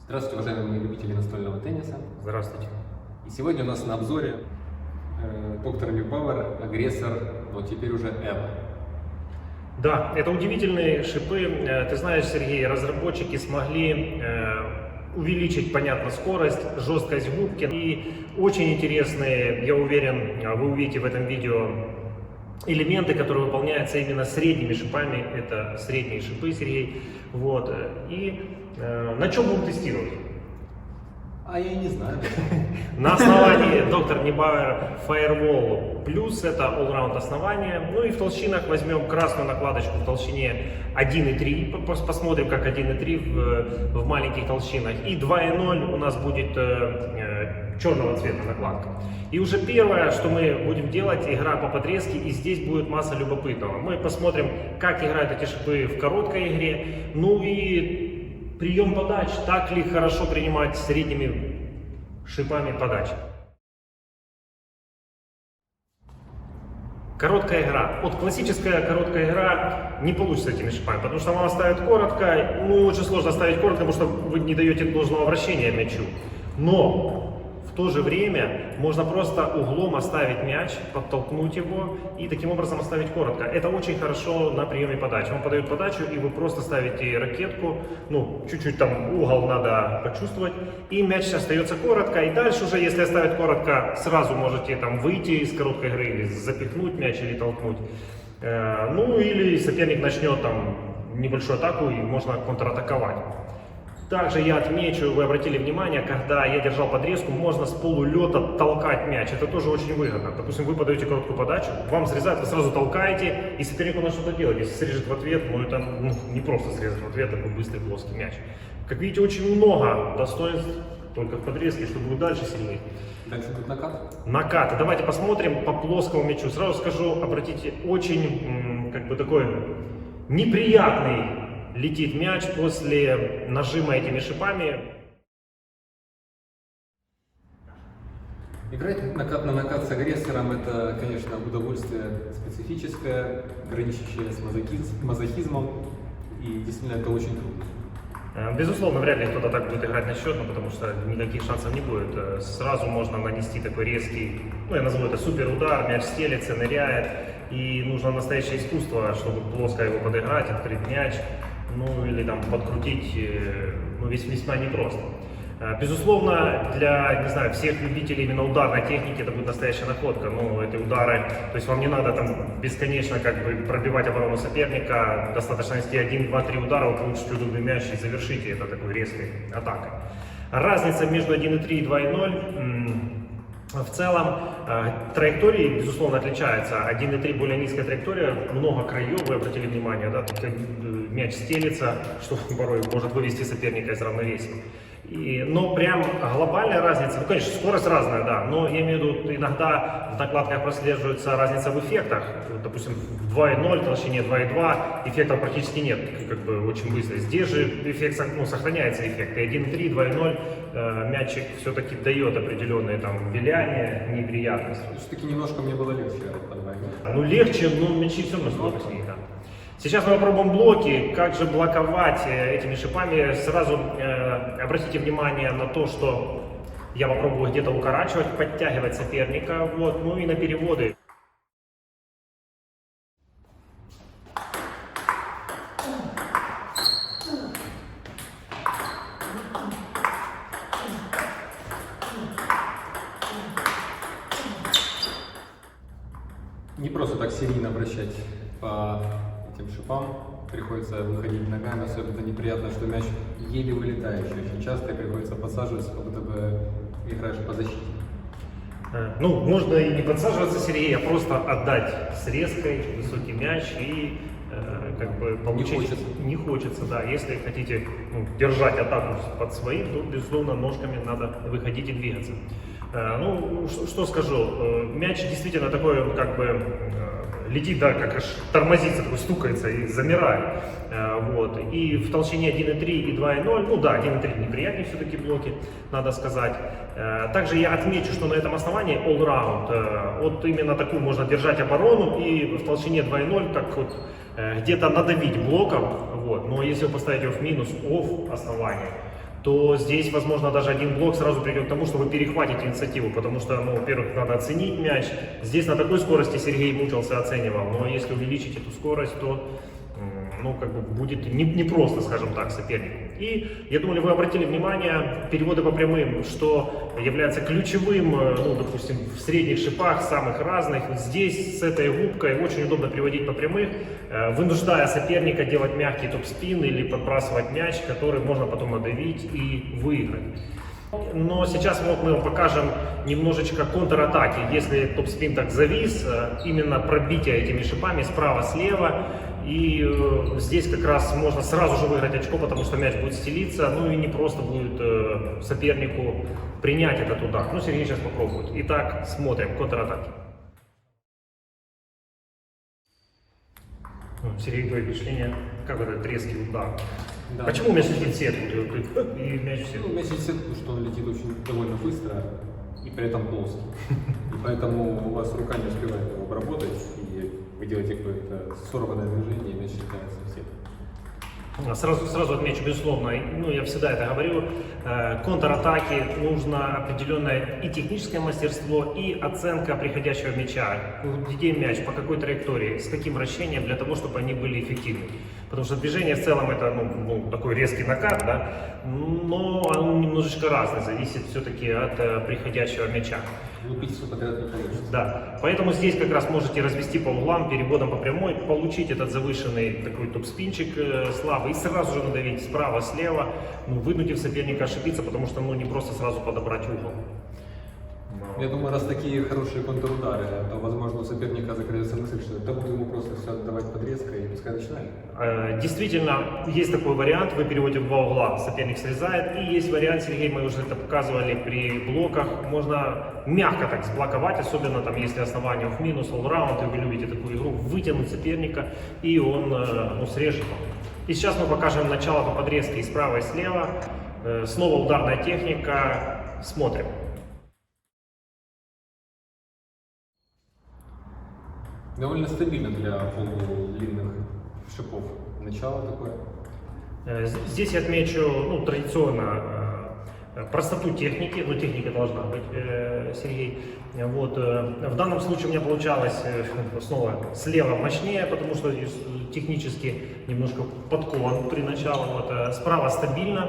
Здравствуйте, уважаемые любители настольного тенниса. Здравствуйте. И сегодня у нас на обзоре доктор Ньюбауэр, агрессор, но теперь уже Эва. Да, это удивительные шипы. Ты знаешь, Сергей, разработчики смогли увеличить, понятно, скорость, жесткость губки. И очень интересные, я уверен, вы увидите в этом видео элементы, которые выполняются именно средними шипами. Это средние шипы, Сергей. Вот. И на чем будем тестировать? А я и не знаю. На основании доктор Ньюбауэр Firewall Plus, это all-round основание. Ну и в толщинах возьмем красную накладочку в толщине 1,3, посмотрим как 1,3 в маленьких толщинах. И 2,0 у нас будет черного цвета накладка. И уже первое, что мы будем делать, игра по подрезке, и здесь будет масса любопытного. Мы посмотрим, как играют эти шипы в короткой игре, ну и прием подач, так ли хорошо принимать средними шипами подачи. Короткая игра. Вот классическая короткая игра не получится этими шипами, потому что она ставит коротко, ну очень сложно ставить коротко, потому что вы не даете должного вращения мячу. Но в то же время можно просто углом оставить мяч, подтолкнуть его и таким образом оставить коротко. Это очень хорошо на приеме подачи. Вам подают подачу, и вы просто ставите ракетку, ну, чуть-чуть там угол надо почувствовать, и мяч остается коротко. И дальше уже, если оставить коротко, сразу можете там выйти из короткой игры, или запихнуть мяч, или толкнуть. Ну, или соперник начнет там небольшую атаку, и можно контратаковать. Также я отмечу, вы обратили внимание, когда я держал подрезку, можно с полулета толкать мяч. Это тоже очень выгодно. Допустим, вы подаете короткую подачу, вам срезают, вы сразу толкаете, и соперник надо что-то делать. Если срежет в ответ, ну это не просто срезать в ответ, такой быстрый плоский мяч. Как видите, очень много достоинств только в подрезке, что будет дальше сильнее. Дальше будет накат? Накат. Давайте посмотрим по плоскому мячу. Сразу скажу, обратите, очень как бы такой неприятный летит мяч после нажима этими шипами. Играть накат на накат с агрессором — это, конечно, удовольствие специфическое, граничащее с мазохизмом, и действительно это очень трудно. Безусловно, вряд ли кто-то так будет играть на счет, потому что никаких шансов не будет. Сразу можно нанести такой резкий, ну я назову это супер удар, мяч стелется, ныряет, и нужно настоящее искусство, чтобы плоско его подыграть, открыть мяч. Ну или там подкрутить, ну весьма непросто. Безусловно, для, не знаю, всех любителей именно ударной техники это будет настоящая находка. Ну, эти удары, то есть вам не надо там бесконечно как бы пробивать оборону соперника, достаточно нанести 1, 2, 3 удара, вы получите удобный мяч и завершите это такой резкой атакой. Разница между 1,3 и 2,0 в целом траектории, безусловно, отличаются. 1,3 более низкая траектория, много краев, вы обратили внимание, да, мяч стелится, что порой может вывести соперника из равновесия. Но прям глобальная разница, ну конечно скорость разная, да, но я имею в виду, иногда в накладках прослеживается разница в эффектах. Допустим, в 2,0, толщине 2,2 эффектов практически нет, как бы очень быстро. Здесь же эффект, ну, сохраняется эффект. И 1,3, 2,0 мячик все-таки дает определенные там виляния, неприятности. Все-таки немножко мне было легче под 2,0. Ну легче, но мячи все равно сложнее, да. Сейчас мы попробуем блоки, как же блоковать этими шипами. Сразу обратите внимание на то, что я попробую где-то укорачивать, подтягивать соперника, вот, ну и на переводы. Не просто так серийно обращать по этим шипам, приходится выходить ногами, особенно неприятно, что мяч еле вылетающий. Очень часто приходится подсаживаться, как будто бы играешь по защите. Ну, можно и не подсаживаться, Сергей, а просто отдать с резкой высокий мяч и как бы получить. Не хочется, да. Если хотите держать атаку под своим, то, безусловно, ножками надо выходить и двигаться. Ну, что скажу, мяч действительно такой, он как бы летит, да, как аж тормозится, такой стукается и замирает. Вот. И в толщине 1,3 и 2,0, ну да, 1,3 неприятнее все-таки блоки, надо сказать. Также я отмечу, что на этом основании all-round, вот именно такую можно держать оборону и в толщине 2,0 так вот где-то надавить блоком, вот. Но если вы поставите его в минус, off основание, то здесь, возможно, даже один блок сразу придет к тому, что вы перехватите инициативу, потому что, ну, во-первых, надо оценить мяч. Здесь на такой скорости Сергей мучился, оценивал, но если увеличить эту скорость, то ну, как бы будет непросто, скажем так, сопернику. И я думаю, вы обратили внимание, переводы по прямым, что является ключевым, ну, допустим, в средних шипах, самых разных. Вот здесь с этой губкой очень удобно переводить по прямых, вынуждая соперника делать мягкий топ-спин или подбрасывать мяч, который можно потом надавить и выиграть. Но сейчас мы вам покажем немножечко контратаки. Если топ-спин так завис, именно пробитие этими шипами справа-слева. И здесь как раз можно сразу же выиграть очко, потому что мяч будет стелиться, ну и не просто будет сопернику принять этот удар. Ну, Сергей сейчас попробует. Итак, смотрим контратаки. Сергей говорит впечатление, как этот резкий удар. Да. Почему мяч летит в сетку? И мяч в сетку? Ну, мяч в сетку, потому что он летит очень довольно быстро и при этом плоский. И поэтому у вас рука не успевает его обработать, и вы делаете какое-то сорванное движение, и мяч летается в сетку. Сразу отмечу, безусловно, ну, я всегда это говорю, контратаки нужно определенное и техническое мастерство, и оценка приходящего мяча, где мяч, по какой траектории, с каким вращением, для того, чтобы они были эффективны. Потому что движение в целом это ну, такой резкий накат, да, но он немножечко разный, зависит все-таки от приходящего мяча. Лупить все подряд не получится. Да, поэтому здесь как раз можете развести по углам, переводом по прямой, получить этот завышенный такой топ-спинчик слабый и сразу же надавить справа-слева, ну, вынудив соперника ошибиться, потому что ну, не просто сразу подобрать угол. Я думаю, раз такие хорошие контрудары, то, возможно, у соперника закроется мысль, что да буду ему просто все отдавать подрезкой и пускай начинает. Действительно, есть такой вариант, вы переводите в два угла, соперник срезает, и есть вариант, Сергей, мы уже это показывали при блоках, можно мягко так сблоковать, особенно там, если основание в минус, all-round, и вы любите такую игру, вытянуть соперника, и он ну, срежет вам. И сейчас мы покажем начало по подрезке и справа, и слева, снова ударная техника, смотрим. Довольно стабильно для полудлинных шипов. Начало такое. Здесь я отмечу ну, традиционно простоту техники, но техника должна быть, Сергей. Вот. В данном случае у меня получалось снова слева мощнее, потому что технически немножко подкован при начале. Вот. Справа стабильно.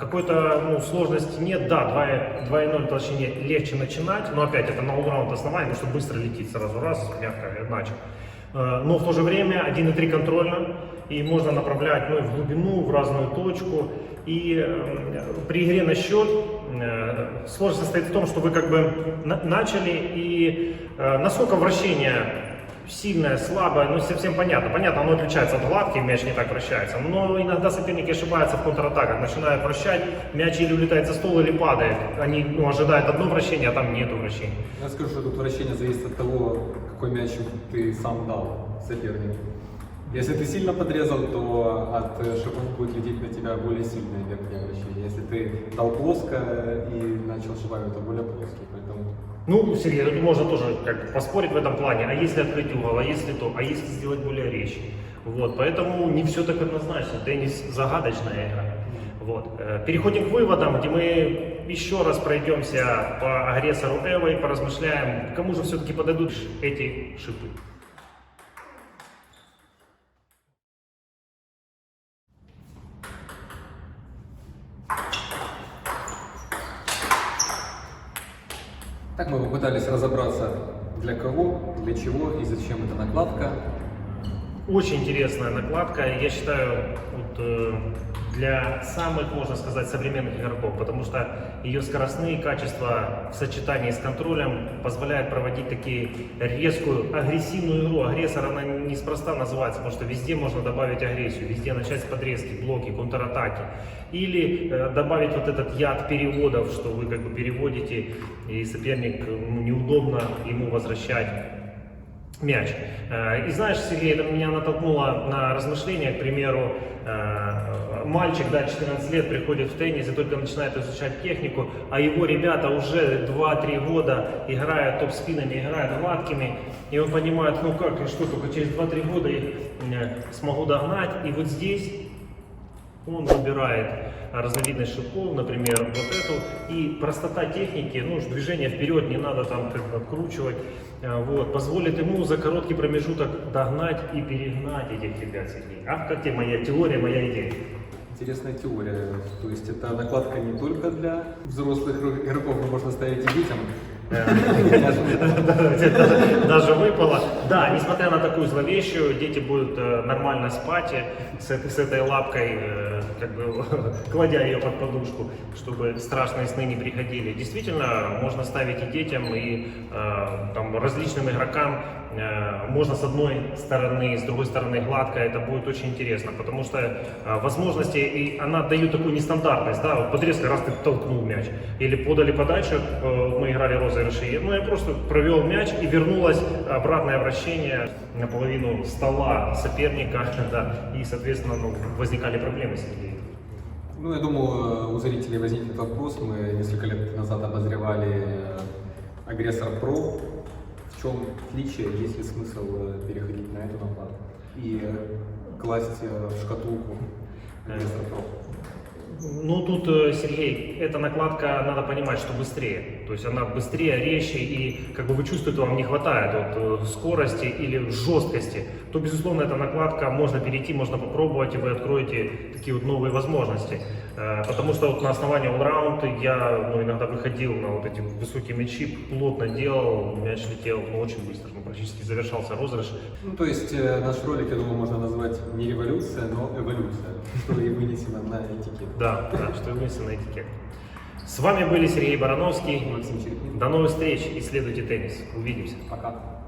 Какой-то ну, сложности нет, да, 2.0 толщине легче начинать, но опять это на all-round основание, потому что быстро летит сразу раз, мягко начал. Но в то же время 1.3 контрольно, и можно направлять ну, в глубину, в разную точку. И при игре на счет сложность состоит в том, что вы как бы начали, и насколько вращение сильное, слабое, ну совсем понятно. Понятно, оно отличается от гладких, мяч не так вращается. Но иногда соперники ошибаются в контратаках, начинают вращать, мяч или улетает за стол, или падает. Они ну, ожидают одно вращение, а там нету вращения. Я скажу, что тут вращение зависит от того, какой мяч ты сам дал сопернику. Если ты сильно подрезал, то от шипов будет лететь на тебя более сильное верхнее вращение. Если ты дал плоско и начал шипами, то более плоский. Поэтому... Ну, Сергей, тут можно тоже как поспорить в этом плане, а если открыть угол, а если то, а если сделать более резче. Вот, поэтому не все так однозначно, теннис загадочная игра. Вот. Переходим к выводам, где мы еще раз пройдемся по агрессору Эва и поразмышляем, кому же все-таки подойдут эти шипы. Так мы попытались разобраться, для кого, для чего и зачем эта накладка. Очень интересная накладка, я считаю, вот, для самых, можно сказать, современных игроков, потому что ее скоростные качества в сочетании с контролем позволяют проводить такие резкую, агрессивную игру. Агрессор, она неспроста называется, потому что везде можно добавить агрессию, везде начать с подрезки, блоки, контратаки. Или добавить вот этот яд переводов, что вы как бы переводите, и соперник неудобно ему возвращать мяч. И знаешь, Сергей, это меня натолкнуло на размышления, к примеру, мальчик, да, 14 лет, приходит в теннис и только начинает изучать технику, а его ребята уже 2-3 года играют топ-спинами, играют гладкими, и он понимает, ну как, и что, только через 2-3 года я смогу догнать, и вот здесь Он выбирает разновидность шипов, например, вот эту. И простота техники, ну, движение вперед, не надо там как бы откручивать, вот, позволит ему за короткий промежуток догнать и перегнать этих ребят, Сергей. А как тебе моя теория, моя идея? Интересная теория. То есть это накладка не только для взрослых игроков, но можно ставить и детям. Даже выпало. Да, несмотря на такую зловещую, дети будут нормально спать с этой лапкой, как бы кладя ее под подушку, чтобы страшные сны не приходили. Действительно, можно ставить и детям, и там, различным игрокам. Можно с одной стороны, с другой стороны гладко, это будет очень интересно, потому что возможности, и она дает такую нестандартность, да, вот подрезка, раз ты толкнул мяч, или подали подачу, мы играли розыгрыши, ну я просто провел мяч и вернулось обратное вращение на половину стола соперника, да, и соответственно ну, возникали проблемы с ней. Ну, я думаю, у зрителей возникнет вопрос. Мы несколько лет назад обозревали Агрессор Про. В чем отличие, есть ли смысл переходить на эту накладку и класть в шкатулку Агрессор Про? Ну тут, Сергей, эта накладка, надо понимать, что быстрее. То есть она быстрее, резче, и как бы вы чувствуете, вам не хватает вот, скорости или жесткости, то, безусловно, эта накладка, можно перейти, можно попробовать, и вы откроете такие вот новые возможности. Потому что вот на основании all-round я ну, иногда выходил на вот эти высокие мячи, плотно делал, мяч летел ну, очень быстро, ну, практически завершался розыгрыш. Ну, то есть наш ролик, я думаю, можно назвать не революция, но эволюция, что и вынесено на этикет. Да, что и вынесено на этикет. С вами были Сергей Барановский. Максим Черепнин. До новых встреч, исследуйте теннис. Увидимся. Пока.